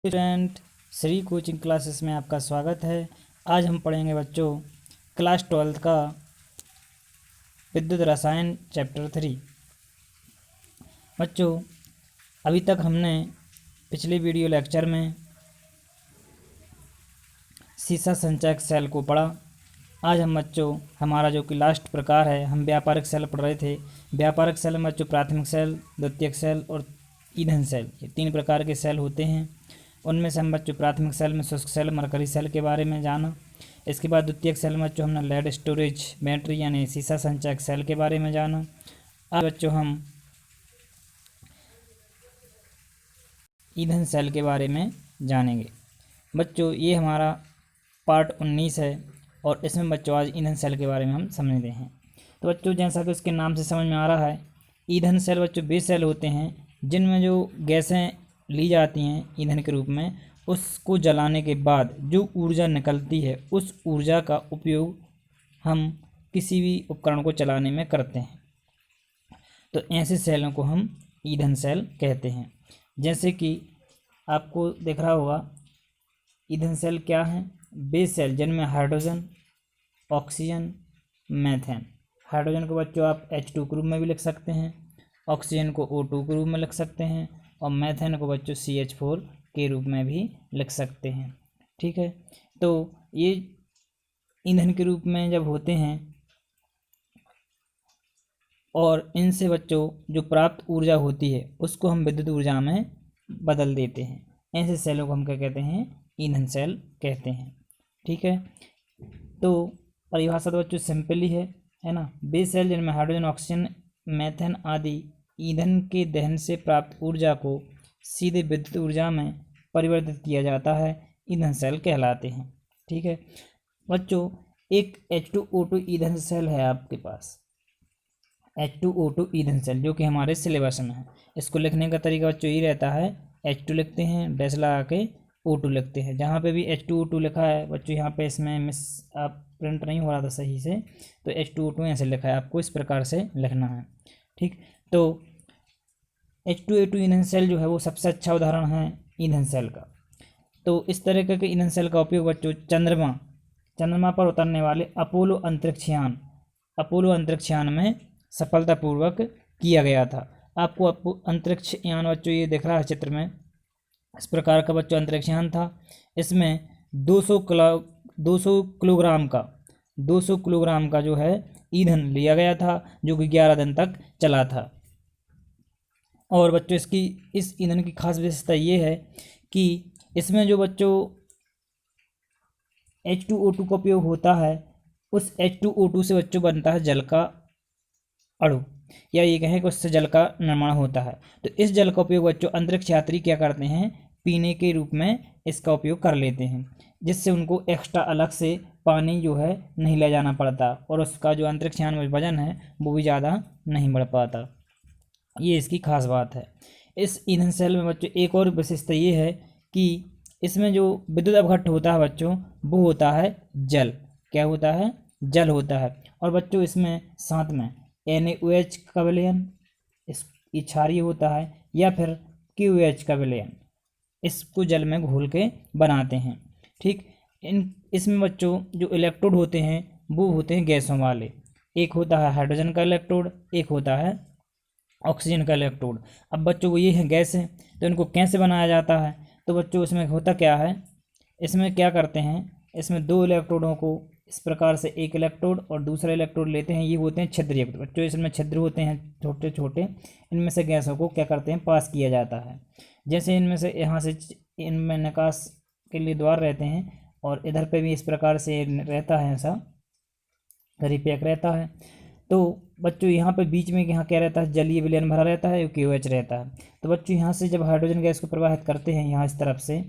Student, Shri coaching classes में आपका स्वागत है। आज हम पढ़ेंगे बच्चों क्लास 12th का विद्युत रसायन चैप्टर 3। बच्चों, अभी तक हमने पिछले वीडियो लेक्चर में सीसा संचयक सेल को पढ़ा। आज हम बच्चों हमारा जो कि लास्ट प्रकार है, हम व्यापारिक सेल पढ़ रहे थे। व्यापारिक सेल में बच्चों प्राथमिक सेल, द्वितीयक सेल और ईंधन सेल, ये 3 प्रकार के सेल होते हैं। उनमें से हम बच्चों प्राथमिक सेल में शुष्क सेल, मरकरी सेल के बारे में जाना। इसके बाद द्वितीयक सेल में बच्चों हमने लेड स्टोरेज बैटरी यानी सीसा संचयक सेल के बारे में जाना। आज बच्चों हम ईंधन सेल के बारे में जानेंगे। बच्चों, ये हमारा पार्ट 19 है और इसमें बच्चों आज ईंधन सेल के बारे में हम समझते हैं। तो बच्चों, जैसा कि उसके नाम से समझ में आ रहा है, ईंधन सेल बच्चों वे सेल होते हैं जिनमें जो गैसें ली जाती हैं ईंधन के रूप में, उसको जलाने के बाद जो ऊर्जा निकलती है उस ऊर्जा का उपयोग हम किसी भी उपकरण को चलाने में करते हैं। तो ऐसे सेलों को हम ईंधन सेल कहते हैं। जैसे कि आपको दिख रहा होगा, ईंधन सेल क्या है? वे सेल जिनमें हाइड्रोजन, ऑक्सीजन, मीथेन। हाइड्रोजन को बच्चों आप H2 के रूप में भी लिख सकते हैं, ऑक्सीजन को O2 के रूप में लिख सकते हैं और मीथेन को बच्चों CH4 के रूप में भी लिख सकते हैं। ठीक है, तो ये ईंधन के रूप में जब होते हैं और इनसे बच्चों जो प्राप्त ऊर्जा होती है उसको हम विद्युत ऊर्जा में बदल देते हैं। ऐसे सेलों को हम क्या कहते हैं? ईंधन सेल कहते हैं। ठीक है, तो परिभाषा तो बच्चों सिंपल ही है ना। वे सेल जिनमें हाइड्रोजन, ऑक्सीजन, मीथेन आदि ईंधन के दहन से प्राप्त ऊर्जा को सीधे विद्युत ऊर्जा में परिवर्तित किया जाता है, ईंधन सेल कहलाते हैं। ठीक है बच्चों, एक H2O2 ईंधन सेल है आपके पास, H2O2 ईंधन सेल, जो कि हमारे सिलेबस में है। इसको लिखने का तरीका बच्चों ये रहता है, H2 लिखते हैं, डैश लगा के O2 लिखते हैं। जहाँ पे भी H2O2 लिखा है बच्चों, यहाँ पे इसमें मिस आप प्रिंट नहीं हो रहा था सही से, तो H2O2 ऐसे लिखा है, आपको इस प्रकार से लिखना है। ठीक, तो H2O2 ईंधन सेल जो है वो सबसे अच्छा उदाहरण है ईंधन सेल का। तो इस तरह के ईंधन सेल का उपयोग बच्चों चंद्रमा पर उतरने वाले अपोलो अंतरिक्ष यान में सफलतापूर्वक किया गया था। आपको अंतरिक्ष यान बच्चों ये दिख रहा है चित्र में, इस प्रकार का बच्चों अंतरिक्ष यान था। इसमें 200 किलोग्राम का जो है ईंधन लिया गया था, जो कि 11 दिन तक चला था। और बच्चों इस ईंधन की खास विशेषता ये है कि इसमें जो बच्चों H2O2 का उपयोग होता है, उस H2O2 से बच्चों बनता है जल का अणु, या ये कहें कि उससे जल का निर्माण होता है। तो इस जल का उपयोग बच्चों अंतरिक्ष यात्री क्या करते हैं? पीने के रूप में इसका उपयोग कर लेते हैं, जिससे उनको एक्स्ट्रा अलग से पानी जो है नहीं ले जाना पड़ता और उसका जो अंतरिक्ष यान में वजन है वो भी ज़्यादा नहीं बढ़ पाता। ये इसकी खास बात है। इस ईंधन सेल में बच्चों एक और विशेषता ये है कि इसमें जो विद्युत अपघट्ट होता है बच्चों, वो होता है जल। क्या होता है? जल होता है। और बच्चों इसमें साथ में NaOH का विलयन इस क्षारीय होता है, या फिर KOH का विलयन, इसको जल में घोल के बनाते हैं। ठीक, इसमें बच्चों जो इलेक्ट्रोड होते हैं वो होते हैं गैसों वाले। एक होता है हाइड्रोजन का इलेक्ट्रोड, एक होता है ऑक्सीजन का इलेक्ट्रोड। अब बच्चों को ये है गैस है, तो इनको कैसे बनाया जाता है? तो बच्चों इसमें होता क्या है, इसमें क्या करते हैं, इसमें 2 इलेक्ट्रोडों को इस प्रकार से एक इलेक्ट्रोड और दूसरा इलेक्ट्रोड लेते हैं, ये होते हैं छिद्रयुक्त। बच्चों इसमें छिद्र होते हैं छोटे छोटे, इनमें से गैसों को क्या करते हैं? पास किया जाता है। जैसे इनमें से यहाँ से इनमें निकास के लिए द्वार रहते हैं और इधर पे भी इस प्रकार से रहता है, ऐसा रिपैक रहता है। तो बच्चों यहाँ पे बीच में यहाँ क्या रहता है? जलीय विलयन भरा रहता है, KOH रहता है। तो बच्चों यहाँ से जब हाइड्रोजन गैस को प्रवाहित करते हैं यहाँ इस तरफ से,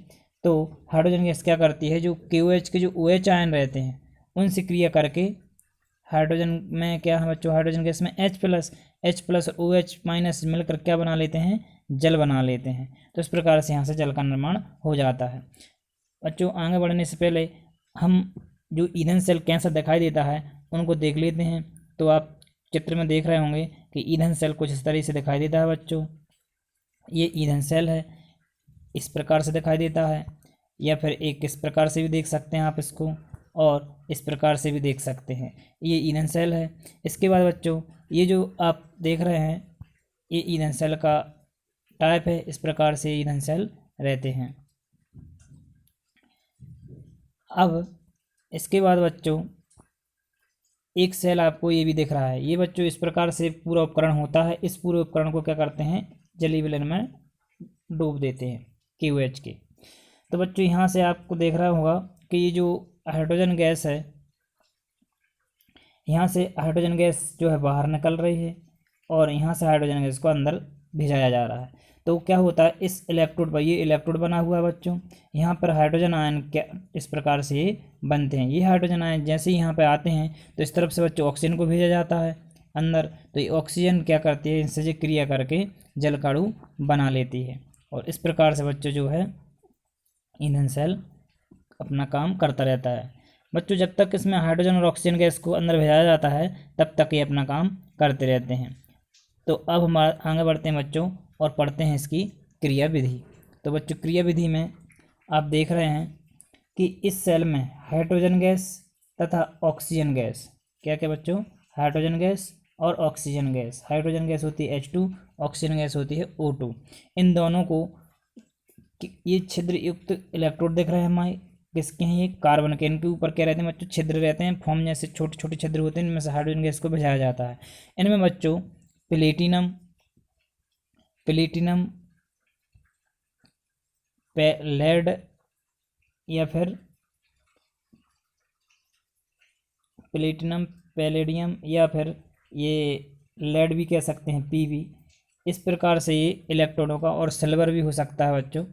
तो हाइड्रोजन गैस क्या करती है, जो KOH के जो OH आयन रहते हैं उनसे क्रिया करके हाइड्रोजन में क्या है बच्चों, हाइड्रोजन गैस में H+ और OH- मिलकर क्या बना लेते हैं? जल बना लेते हैं। तो इस प्रकार से यहाँ से जल का निर्माण हो जाता है। बच्चों आगे बढ़ने से पहले हम जो ईंधन सेल कैसा दिखाई देता है उनको देख लेते हैं। तो आप चित्र में देख रहे होंगे कि ईंधन सेल कुछ इस तरह से दिखाई देता है बच्चों। ये ईंधन सेल है, इस प्रकार से दिखाई देता है, या फिर एक इस प्रकार से भी देख सकते हैं आप इसको, और इस प्रकार से भी देख सकते हैं। ये ईंधन सेल है। इसके बाद बच्चों ये जो आप देख रहे हैं ये ईंधन सेल का टाइप है। इस प्रकार से ईंधन सेल रहते हैं। अब इसके बाद बच्चों एक सेल आपको ये भी दिख रहा है। ये बच्चों इस प्रकार से पूरा उपकरण होता है। इस पूरे उपकरण को क्या करते हैं, जली विलयन में डूब देते हैं, KOH के। तो बच्चों यहाँ से आपको देख रहा होगा कि ये जो हाइड्रोजन गैस है, यहाँ से हाइड्रोजन गैस जो है बाहर निकल रही है और यहाँ से हाइड्रोजन गैस को अंदर भिजाया जा रहा है। तो क्या होता है, इस इलेक्ट्रोड पर, ये इलेक्ट्रोड बना हुआ है बच्चों, यहाँ पर हाइड्रोजन आयन क्या इस प्रकार से ये बनते हैं। ये हाइड्रोजन आयन जैसे ही यहाँ पे आते हैं तो इस तरफ से बच्चों ऑक्सीजन को भेजा जाता है अंदर। तो ये ऑक्सीजन क्या करती है, इनसे क्रिया करके जल का अणु बना लेती है। और इस प्रकार से बच्चों जो है ईंधन सेल अपना काम करता रहता है। बच्चों जब तक इसमें हाइड्रोजन और ऑक्सीजन गैस को अंदर भेजाया जाता है तब तक ये अपना काम करते रहते हैं। तो अब हम आगे बढ़ते हैं बच्चों और पढ़ते हैं इसकी क्रिया विधि। तो बच्चों क्रिया विधि में आप देख रहे हैं कि इस सेल में हाइड्रोजन गैस तथा ऑक्सीजन गैस, क्या क्या बच्चों, हाइड्रोजन गैस और ऑक्सीजन गैस। हाइड्रोजन गैस होती है H2, ऑक्सीजन गैस होती है O2। इन दोनों को ये छिद्र युक्त इलेक्ट्रोड दिख रहे हैं हमारे, किसके हैं, ये कार्बन के। इनके ऊपर क्या रहते हैं बच्चों, छिद्र रहते हैं, फॉर्म जैसे छोटे छोटे छिद्र होते हैं, इनमें से हाइड्रोजन गैस को भेजाया जाता है। इनमें बच्चों प्लेटिनम लेड या फिर प्लेटिनम पैलेडियम या फिर ये लेड भी कह सकते हैं, Pb, इस प्रकार से ये इलेक्ट्रोडों का, और सिल्वर भी हो सकता है बच्चों,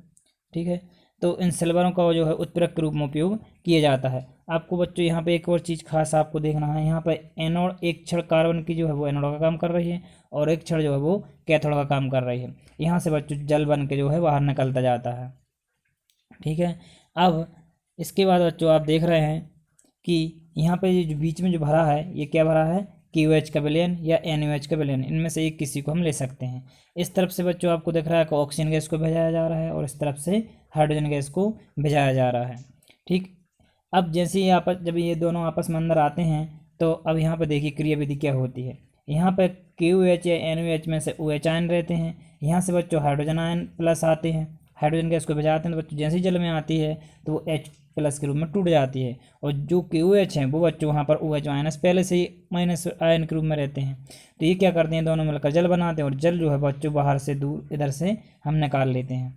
ठीक है। तो इन सिल्वरों का जो है उत्प्रेरक के रूप में उपयोग किया जाता है। आपको बच्चों यहाँ पे एक और चीज़ खास आपको देखना है, यहाँ पे एनोड, एक छड़ कार्बन की जो है वो एनोड का काम कर रही है और एक छड़ जो है वो कैथोड का काम कर रही है। यहाँ से बच्चों जल बन के जो है बाहर निकलता जाता है, ठीक है। अब इसके बाद बच्चों आप देख रहे हैं कि यहाँ पे जो बीच में जो भरा है, ये क्या भरा है, KOH का विलयन या NaOH का विलयन, इनमें से एक किसी को हम ले सकते हैं। इस तरफ से बच्चों आपको दिख रहा है कि ऑक्सीजन गैस को भेजाया जा रहा है और इस तरफ से हाइड्रोजन गैस को भेजाया जा रहा है, ठीक। अब जैसे ही जब ये दोनों आपस में अंदर आते हैं तो अब यहाँ पर देखिए क्रिया विधि क्या होती है। यहाँ पर KOH या NaOH में से OH आयन रहते हैं, यहाँ से बच्चों हाइड्रोजन आयन प्लस आते हैं, हाइड्रोजन गैस को भेजाते हैं, तो बच्चों जैसे ही जल में आती है तो वो H+ के रूप में टूट जाती है। और जो KOH हैं वो बच्चों वहाँ पर OH माइनस पहले से ही माइनस आयन के रूप में रहते हैं। तो ये क्या करते हैं, दोनों मिलकर जल बनाते हैं और जल जो है बच्चों बाहर से दूर इधर से हम निकाल लेते हैं,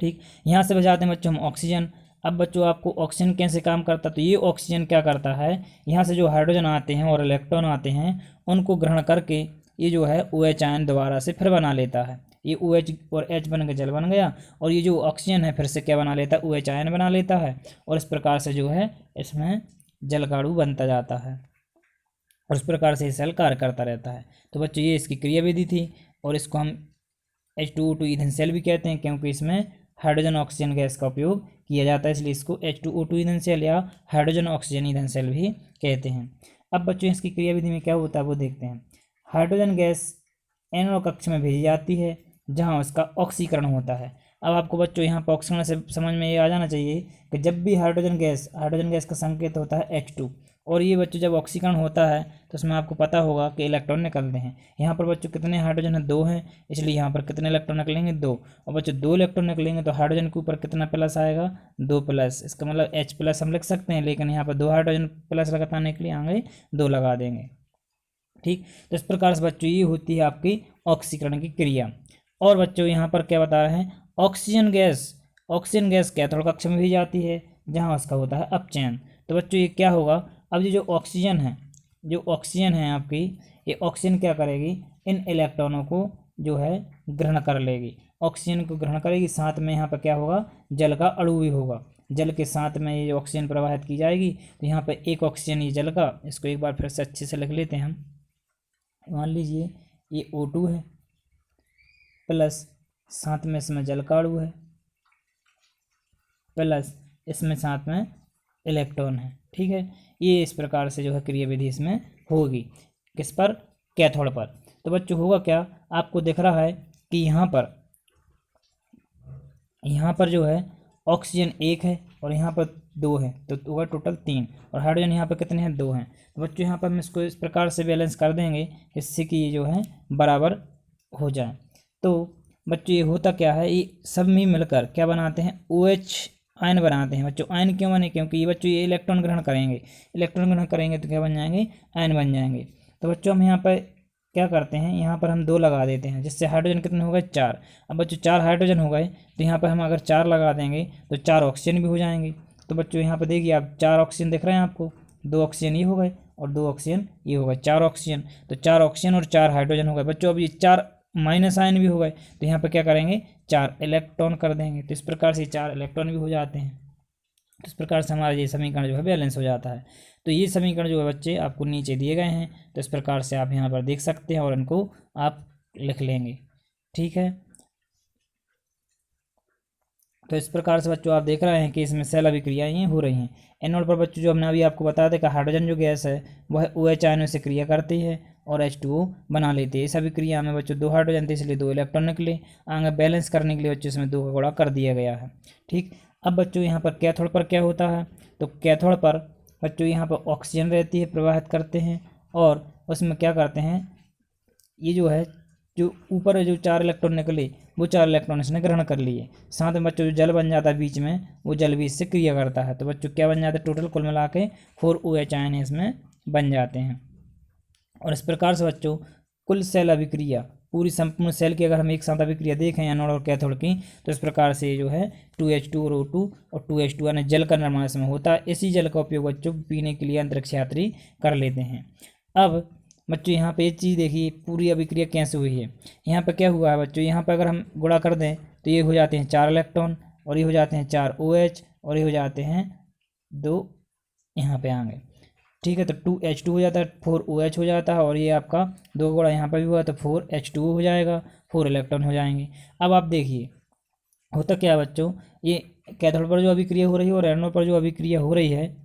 ठीक। यहाँ से भेजाते हैं बच्चों हम ऑक्सीजन। अब बच्चों आपको ऑक्सीजन कैसे काम करता है, तो ये ऑक्सीजन क्या करता है, यहाँ से जो हाइड्रोजन आते हैं और इलेक्ट्रॉन आते हैं उनको ग्रहण करके ये जो है OH आयन दोबारा से फिर बना लेता है। ये OH और H बन के जल बन गया, और ये जो ऑक्सीजन है फिर से क्या बना लेता है, OH आयन बना लेता है, और इस प्रकार से जो है इसमें जल का अणु बनता जाता है और इस प्रकार से सेल कार्य करता रहता है। तो बच्चों ये इसकी क्रिया विधि थी, और इसको हम H2O2 ईंधन सेल भी कहते हैं, क्योंकि इसमें हाइड्रोजन ऑक्सीजन गैस का उपयोग किया जाता है, इसलिए इसको H2O2 ईंधन सेल या हाइड्रोजन ऑक्सीजन ईंधन सेल भी कहते हैं। अब बच्चों इसकी क्रिया विधि में क्या होता है वो देखते हैं। हाइड्रोजन गैस एनोड कक्ष में भेजी जाती है जहां उसका ऑक्सीकरण होता है। अब आपको बच्चों यहाँ पर ऑक्सीकरण से समझ में ये आ जाना चाहिए कि जब भी हाइड्रोजन गैस का संकेत होता है H2, और ये बच्चों जब ऑक्सीकरण होता है तो उसमें आपको पता होगा कि इलेक्ट्रॉन निकलते हैं। यहाँ पर बच्चों कितने हाइड्रोजन है, 2 हैं, इसलिए यहाँ पर कितने इलेक्ट्रॉन निकलेंगे, 2। और बच्चों 2 इलेक्ट्रॉन निकलेंगे तो हाइड्रोजन के ऊपर कितना प्लस आएगा, 2+। इसका मतलब H+ हम लिख सकते हैं, लेकिन यहाँ पर 2 हाइड्रोजन प्लस लगाने के लिए आगे 2 लगा देंगे, ठीक। तो इस प्रकार से बच्चों ये होती है आपकी ऑक्सीकरण की क्रिया। और बच्चों यहाँ पर क्या बता रहे हैं, ऑक्सीजन गैस कैथोड कक्ष में भी जाती है जहाँ उसका होता है अपचयन। तो बच्चों ये क्या होगा, अब ये जो ऑक्सीजन है आपकी, ये ऑक्सीजन क्या करेगी, इन इलेक्ट्रॉनों को जो है ग्रहण कर लेगी, ऑक्सीजन को ग्रहण करेगी। साथ में यहाँ पर क्या होगा, जल का अणु भी होगा, जल के साथ में ये ऑक्सीजन प्रवाहित की जाएगी। तो यहाँ पर एक ऑक्सीजन ये जल का, इसको एक बार फिर से अच्छे से लिख लेते हैं हम। मान लीजिए ये O2 है, प्लस साथ में इसमें जल का अणु है, प्लस इसमें साथ में इलेक्ट्रॉन है, ठीक है। ये इस प्रकार से जो है क्रिया विधि इसमें होगी, किस पर, कैथोड पर। तो बच्चों होगा क्या, आपको दिख रहा है कि यहाँ पर यहाँ पर जो है ऑक्सीजन 1 है और यहाँ पर 2 है, तो होगा टोटल 3, और हाइड्रोजन यहाँ पर कितने हैं, 2 हैं। तो बच्चों यहाँ पर हम इसको इस प्रकार से बैलेंस कर देंगे जिससे कि ये जो है बराबर हो जाए। तो बच्चों ये होता क्या है, ये सब में मिलकर क्या बनाते हैं, OH आयन बनाते हैं। बच्चों आयन क्यों बने, क्योंकि ये बच्चों ये इलेक्ट्रॉन ग्रहण करेंगे, इलेक्ट्रॉन ग्रहण करेंगे तो क्या बन जाएंगे, आयन बन जाएंगे। तो बच्चों हम यहाँ पर क्या करते हैं, यहाँ पर हम 2 लगा देते हैं, जिससे हाइड्रोजन कितने हो गए, 4। अब बच्चों 4 हाइड्रोजन हो गए, तो यहाँ पर हम अगर 4 लगा देंगे तो 4 ऑक्सीजन भी हो जाएंगे। तो बच्चों यहाँ पर देखिए आप 4 ऑक्सीजन दिख रहे हैं आपको, 2 ऑक्सीजन ये हो गए और 2 ऑक्सीजन ये हो गए, 4 ऑक्सीजन। तो 4 ऑक्सीजन और 4 हाइड्रोजन हो गए। बच्चों अब ये 4 माइनस आयन भी हो गए, तो यहाँ पर क्या करेंगे, 4 इलेक्ट्रॉन कर देंगे। तो इस प्रकार से 4 इलेक्ट्रॉन भी हो जाते हैं। तो इस प्रकार से हमारा ये समीकरण जो है बैलेंस हो जाता है। तो ये समीकरण जो है बच्चे आपको नीचे दिए गए हैं, तो इस प्रकार से आप यहाँ पर देख सकते हैं और इनको आप लिख लेंगे, ठीक है। तो इस प्रकार से बच्चों आप देख रहे हैं कि इसमें सेल अभिक्रियाएँ हो रही हैं। एनोड पर बच्चों जो हमने अभी आपको बताया था कि हाइड्रोजन जो गैस है वह OH आयनों से क्रिया करती है और H2O बना लेती है। इस अभिक्रिया में बच्चों 2 हाइड्रोजन थे, इसलिए 2 इलेक्ट्रॉन निकले। आगे बैलेंस करने के लिए बच्चों इसमें 2 का गुणा कर दिया गया है, ठीक। अब बच्चों यहाँ पर कैथोड पर क्या होता है, तो कैथोड पर बच्चों यहाँ पर ऑक्सीजन रहती है, प्रवाहित करते हैं और उसमें क्या करते हैं, ये जो है जो ऊपर जो 4 इलेक्ट्रॉन निकले वो 4 इलेक्ट्रॉन इसने ग्रहण कर लिए। साथ में बच्चों जो जल बन जाता है बीच में, वो जल भी इससे क्रिया करता है। तो बच्चों क्या बन जाता है, टोटल कुल मिला के 4 OH आयन इसमें बन जाते हैं। और इस प्रकार से बच्चों कुल सेल अभिक्रिया, पूरी संपूर्ण सेल की अगर हम एक साथ अभिक्रिया देखें एनोड और कैथोड की, तो इस प्रकार से जो है 2H2 और O2 और 2H2 यानी जल का निर्माण इसमें होता है। इसी जल का उपयोग बच्चों पीने के लिए अंतरिक्ष यात्री कर लेते हैं। अब बच्चों यहाँ पे ये चीज़ देखिए पूरी अभिक्रिया कैसे हुई है। यहाँ पे क्या हुआ है बच्चों, यहाँ पे अगर हम गुणा कर दें तो ये हो जाते हैं 4 इलेक्ट्रॉन और ये हो जाते हैं 4 OH और ये हो जाते हैं 2 यहाँ पे आएंगे, ठीक है। तो 2H2 हो जाता है, 4 OH हो जाता है और ये आपका 2 गुणा यहाँ पर भी हुआ तो 4H2O हो जाएगा, 4 इलेक्ट्रॉन हो जाएंगे। अब आप देखिए होता क्या है बच्चों, ये कैथोड पर जो अभिक्रिया हो रही है और एनोड पर जो अभिक्रिया हो रही है,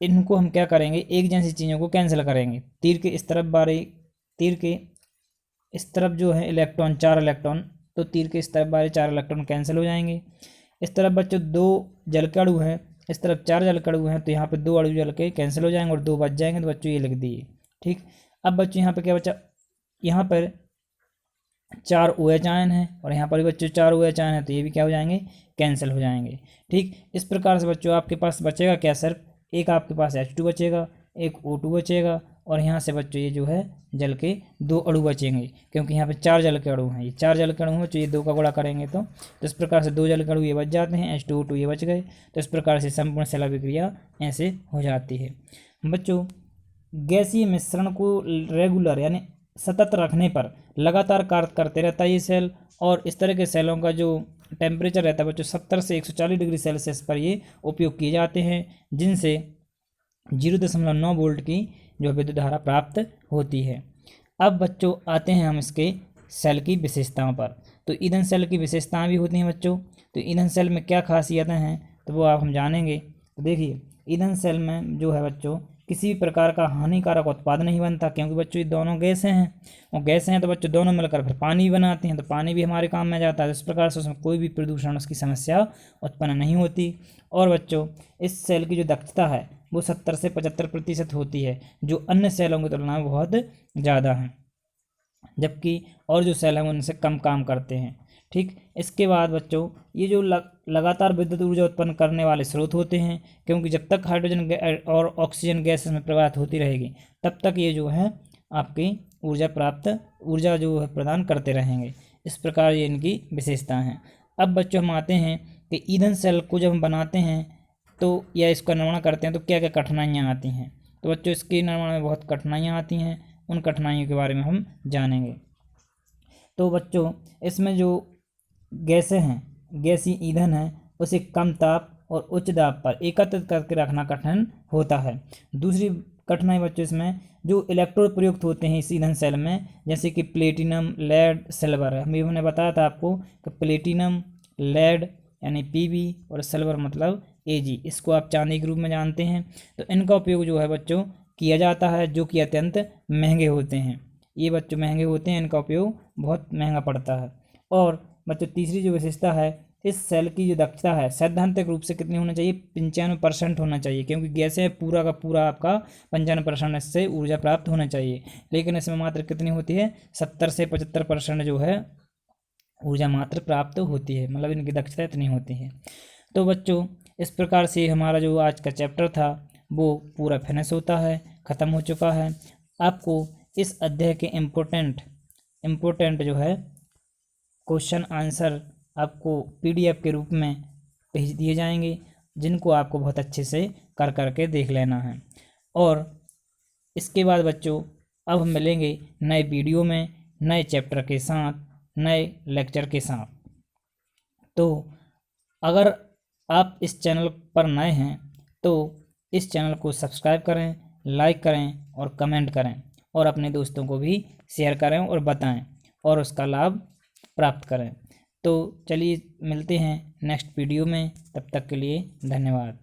इनको हम क्या करेंगे, एक जैसी चीज़ों को कैंसिल करेंगे। तीर के इस तरफ बारे, तीर के इस तरफ जो है इलेक्ट्रॉन 4 इलेक्ट्रॉन, तो तीर के इस तरफ बारे 4 इलेक्ट्रॉन कैंसिल हो जाएंगे। इस तरफ बच्चों 2 जल के अणु हैं, इस तरफ 4 जल के अणु हैं, तो यहाँ पे 2 अणु जल के कैंसिल हो जाएंगे और 2 बच जाएंगे। तो बच्चों ये लिख दिए, ठीक। अब बच्चों यहाँ पे क्या बचा, यहाँ पर 4 OH आयन है और यहाँ पर भी बच्चों 4 OH आयन है, तो ये भी क्या हो जाएंगे, कैंसिल हो जाएंगे, ठीक। इस प्रकार से बच्चों आपके पास बचेगा क्या, सिर्फ एक आपके पास H2 बचेगा, एक O2 बचेगा और यहाँ से बच्चों ये जो है जल के 2 अणु बचेंगे, क्योंकि यहाँ पे 4 जल के अणु हैं, ये 4 जल के अणु हैं, तो ये 2 का गुणा करेंगे तो इस प्रकार से 2 जल के अणु ये बच जाते हैं, H2O2 ये बच गए। तो इस प्रकार से संपूर्ण सेल अभिक्रिया ऐसे हो जाती है। बच्चों गैसीय मिश्रण को रेगुलर यानी सतत रखने पर लगातार कार्य करते रहता है ये सेल, और इस तरह के सेलों का जो टेम्परेचर रहता है बच्चों 70 से 140 डिग्री सेल्सियस पर ये उपयोग किए जाते हैं, जिनसे 0.9 वोल्ट की जो विद्युत धारा प्राप्त होती है। अब बच्चों आते हैं हम इसके सेल की विशेषताओं पर। तो ईंधन सेल की विशेषताएं भी होती हैं बच्चों। तो ईंधन सेल में क्या खासियतें हैं तो वो आप हम जानेंगे। तो देखिए ईंधन सेल में जो है बच्चों किसी भी प्रकार का हानिकारक उत्पाद नहीं बनता, क्योंकि बच्चों ये दोनों गैसें हैं और गैसें हैं तो बच्चों दोनों मिलकर फिर पानी बनाते हैं, तो पानी भी हमारे काम में जाता है। इस प्रकार से उसमें कोई भी प्रदूषण उसकी समस्या उत्पन्न नहीं होती। और बच्चों इस सेल की जो दक्षता है वो 70 से 75% होती है, जो अन्य सेलों की तुलना में बहुत ज़्यादा है, जबकि और जो सेल हैं उनसे कम काम करते हैं, ठीक। इसके बाद बच्चों ये जो लगातार विद्युत ऊर्जा उत्पन्न करने वाले स्रोत होते हैं, क्योंकि जब तक हाइड्रोजन और ऑक्सीजन गैस में प्रवाहित होती रहेगी तब तक ये जो है आपकी ऊर्जा जो है प्रदान करते रहेंगे। इस प्रकार ये इनकी विशेषता हैं। अब बच्चों हम आते हैं कि ईंधन सेल को जब हम बनाते हैं तो या इसका निर्माण करते हैं तो क्या क्या कठिनाइयाँ आती हैं। तो बच्चों इसके निर्माण में बहुत कठिनाइयाँ आती हैं, उन कठिनाइयों के बारे में हम जानेंगे। तो बच्चों इसमें जो गैसें हैं, गैसीय ईंधन है, उसे कम ताप और उच्च दाब पर एकत्रित करके रखना कठिन होता है। दूसरी कठिनाई बच्चों इसमें जो इलेक्ट्रोड प्रयुक्त होते हैं इस ईंधन सेल में, जैसे कि प्लेटिनम, लेड, सिल्वर है। हमने बताया था आपको कि प्लेटिनम, लेड यानी Pb और सिल्वर मतलब Ag, इसको आप चांदी के रूप में जानते हैं। तो इनका उपयोग जो है बच्चों किया जाता है, जो कि अत्यंत महंगे होते हैं। ये बच्चों महंगे होते हैं, इनका उपयोग बहुत महंगा पड़ता है। और बच्चों तीसरी जो विशेषता है, इस सेल की जो दक्षता है सैद्धांतिक रूप से कितनी होना चाहिए, 95% होना चाहिए, क्योंकि गैसें पूरा का पूरा आपका 95% इससे ऊर्जा प्राप्त होना चाहिए, लेकिन इसमें मात्र कितनी होती है, 70 से 75% जो है ऊर्जा मात्र प्राप्त होती है, मतलब इनकी दक्षता इतनी होती है। तो बच्चों इस प्रकार से हमारा जो आज का चैप्टर था वो पूरा फिनिश होता है, ख़त्म हो चुका है। आपको इस अध्याय के इम्पोर्टेंट जो है क्वेश्चन आंसर आपको पीडीएफ के रूप में भेज दिए जाएंगे, जिनको आपको बहुत अच्छे से कर करके देख लेना है। और इसके बाद बच्चों अब हम मिलेंगे नए वीडियो में, नए चैप्टर के साथ, नए लेक्चर के साथ। तो अगर आप इस चैनल पर नए हैं तो इस चैनल को सब्सक्राइब करें, लाइक करें और कमेंट करें, और अपने दोस्तों को भी शेयर करें और बताएं और उसका लाभ प्राप्त करें। तो चलिए मिलते हैं नेक्स्ट वीडियो में, तब तक के लिए धन्यवाद।